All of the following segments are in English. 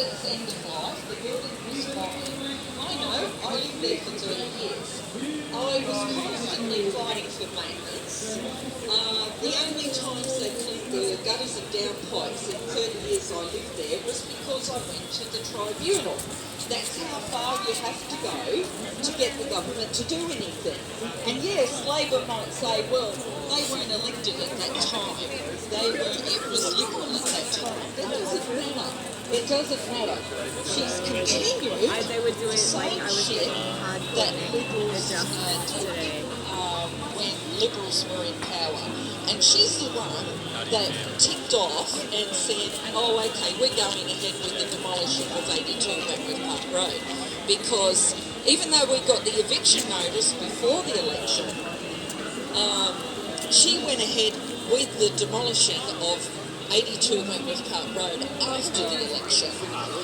its end of life. The building was fine. I know, I lived there for 30 years. I was constantly fighting for maintenance. The only times they cleaned the gutters and downpipes in 30 years I lived there was because I went to the tribunal. That's how far you have to go to get the government to do anything. And yes, Labor might say, well, they weren't elected at that time. It was Liberal at that time. That doesn't matter. It doesn't matter. She's continued They were doing the same I was shit hardcore that Liberals adjustments today. when Liberals were in power. And she's the one that ticked off and said, oh, okay, we're going ahead with the demolishing of 82 Wentworth Park Road. Because even though we got the eviction notice before the election, she went ahead with the demolishing of 82 Wentworth Park Road after the election.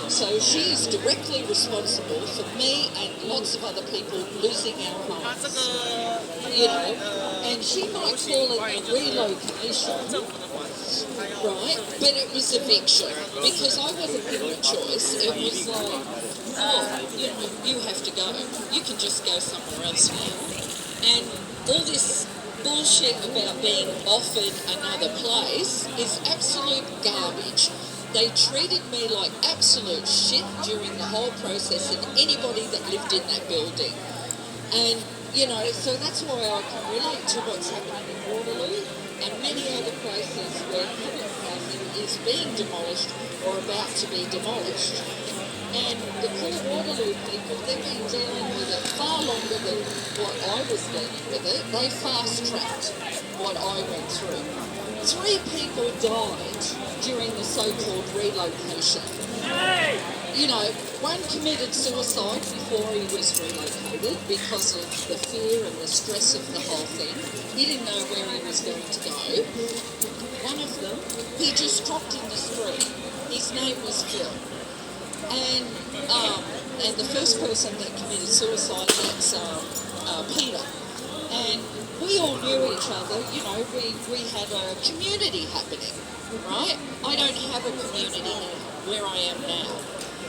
So she is directly responsible for me and lots of other people losing our homes. You know, and she might call it a relocation, right? But it was eviction because I wasn't given a choice. It was like, oh, you know, you have to go. You can just go somewhere else now. And all this bullshit about being offered another place is absolute garbage. They treated me like absolute shit during the whole process and anybody that lived in that building. And, you know, so that's why I can relate to what's happening in Waterloo and many other places where public housing is being demolished or about to be demolished. And the poor Waterloo people, they've been dealing with it far longer than what I was dealing with it. They fast-tracked what I went through. 3 people died during the so-called relocation. You know, one committed suicide before he was relocated because of the fear and the stress of the whole thing. He didn't know where he was going to go. One of them, he just dropped in the street. His name was Phil. And the first person that committed suicide, that's Peter. And we all knew each other, you know, we had a community happening, right? I don't have a community now, where I am now,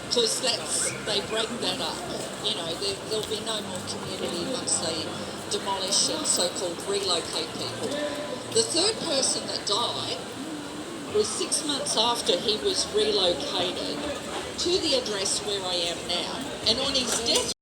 because they break that up. You know, there'll be no more community once they demolish and so-called relocate people. The third person that died was 6 months after he was relocated to the address where I am now. And on his death